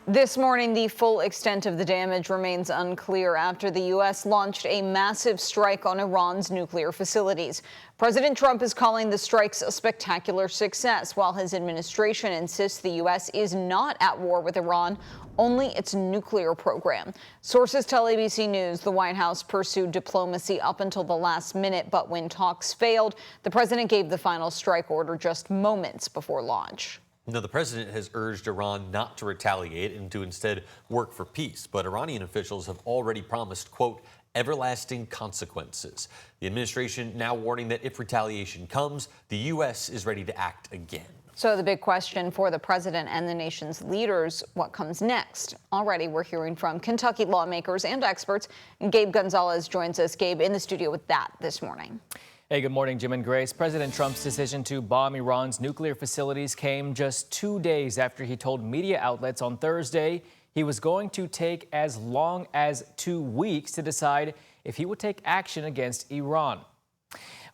This morning, the full extent of the damage remains unclear after the U.S. launched a massive strike on Iran's nuclear facilities. President Trump is calling the strikes a spectacular success, while his administration insists the U.S. is not at war with Iran, only its nuclear program. Sources tell ABC News the White House pursued diplomacy up until the last minute, but when talks failed, the president gave the final strike order just moments before launch. Now, the president has urged Iran not to retaliate and to instead work for peace. But Iranian officials have already promised, quote, everlasting consequences. The administration now warning that if retaliation comes, the U.S. is ready to act again. So the big question for the president and the nation's leaders, what comes next? Already we're hearing from Kentucky lawmakers and experts. And Gabe Gonzalez joins us. Gabe, in the studio with that this morning. Hey, good morning, Jim and Grace. President Trump's decision to bomb Iran's nuclear facilities came just 2 days after he told media outlets on Thursday he was going to take as long as 2 weeks to decide if he would take action against Iran.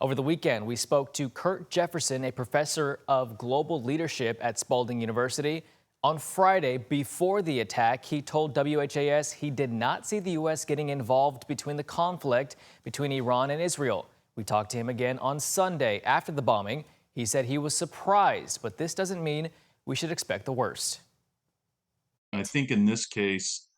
Over the weekend, we spoke to Kurt Jefferson, a professor of global leadership at Spalding University. On Friday, before the attack, he told WHAS he did not see the U.S. getting involved between the conflict between Iran and Israel. We talked to him again on Sunday after the bombing. He said he was surprised, but this doesn't mean we should expect the worst. I think in this case,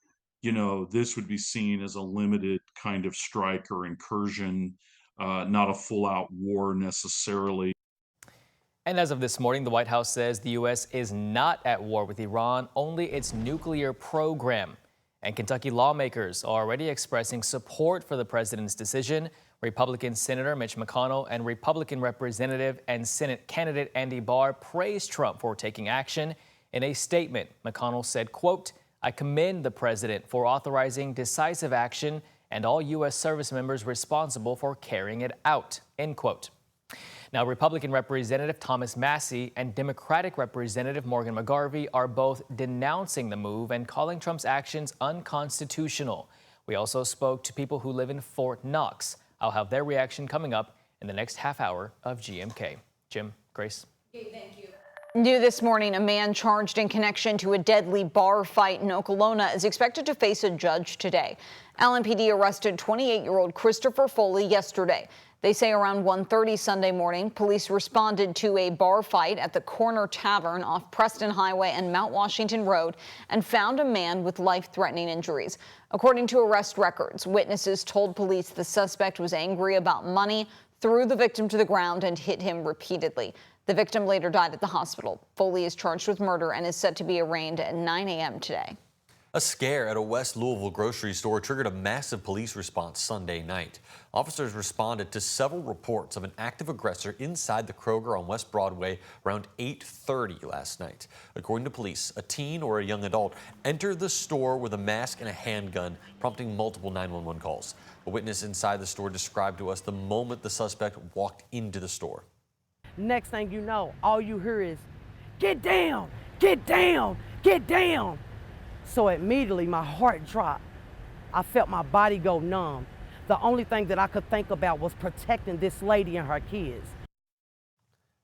this would be seen as a limited kind of strike or incursion, not a full-out war necessarily. And as of this morning, the White House says the U.S. is not at war with Iran, only its nuclear program. And Kentucky lawmakers are already expressing support for the president's decision. Republican Senator Mitch McConnell and Republican Representative and Senate candidate Andy Barr praised Trump for taking action. In a statement, McConnell said, quote, I commend the president for authorizing decisive action and all U.S. service members responsible for carrying it out, end quote. Now, Republican Representative Thomas Massie and Democratic Representative Morgan McGarvey are both denouncing the move and calling Trump's actions unconstitutional. We also spoke to people who live in Fort Knox. I'll have their reaction coming up in the next half hour of GMK. Jim, Grace. Okay, thank you. New this morning, a man charged in connection to a deadly bar fight in Okolona is expected to face a judge today. LMPD arrested 28-year-old Christopher Foley yesterday. They say around 1:30 Sunday morning, police responded to a bar fight at the Corner Tavern off Preston Highway and Mount Washington Road and found a man with life-threatening injuries. According to arrest records, witnesses told police the suspect was angry about money, threw the victim to the ground, and hit him repeatedly. The victim later died at the hospital. Foley is charged with murder and is set to be arraigned at 9 a.m. today. A scare at a West Louisville grocery store triggered a massive police response Sunday night. Officers responded to several reports of an active aggressor inside the Kroger on West Broadway around 8:30 last night. According to police, a teen or a young adult entered the store with a mask and a handgun, prompting multiple 911 calls. A witness inside the store described to us the moment the suspect walked into the store. Next thing you know, all you hear is, get down, get down, get down. So immediately my heart dropped. I felt my body go numb. The only thing that I could think about was protecting this lady and her kids.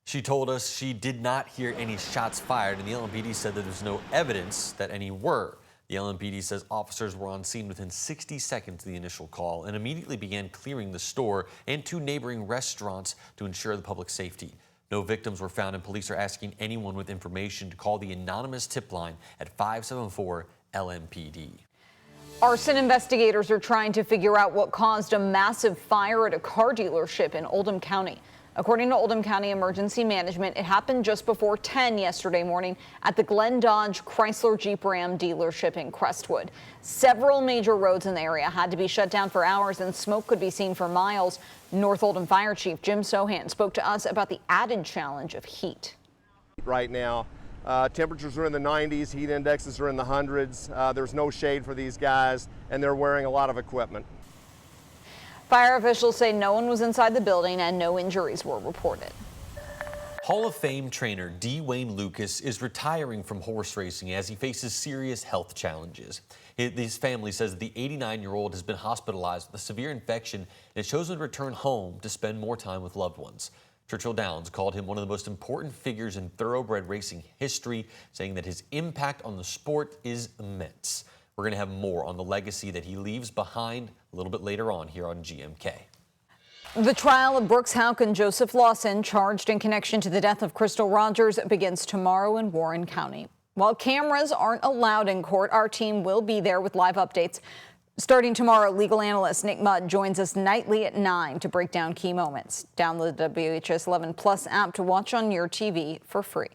She told us she did not hear any shots fired, and the LMPD said that there's no evidence that any were. The LMPD says officers were on scene within 60 seconds of the initial call and immediately began clearing the store and 2 neighboring restaurants to ensure the public safety. No victims were found, and police are asking anyone with information to call the anonymous tip line at 574-LMPD. Arson investigators are trying to figure out what caused a massive fire at a car dealership in Oldham County. According to Oldham County Emergency Management, it happened just before 10 yesterday morning at the Glen Dodge Chrysler Jeep Ram dealership in Crestwood. Several major roads in the area had to be shut down for hours, and smoke could be seen for miles. North Oldham Fire Chief Jim Sohan spoke to us about the added challenge of heat. Right now, temperatures are in the 90s, heat indexes are in the hundreds. There's no shade for these guys, and they're wearing a lot of equipment. Fire officials say no one was inside the building and no injuries were reported. Hall of Fame trainer D. Wayne Lucas is retiring from horse racing as he faces serious health challenges. His family says the 89-year-old has been hospitalized with a severe infection and has chosen to return home to spend more time with loved ones. Churchill Downs called him one of the most important figures in thoroughbred racing history, saying that his impact on the sport is immense. We're going to have more on the legacy that he leaves behind a little bit later on here on GMK. The trial of Brooks Houck and Joseph Lawson, charged in connection to the death of Crystal Rogers, begins tomorrow in Warren County. While cameras aren't allowed in court, our team will be there with live updates. Starting tomorrow, legal analyst Nick Mudd joins us nightly at 9 to break down key moments. Download the WHAS11 Plus app to watch on your TV for free.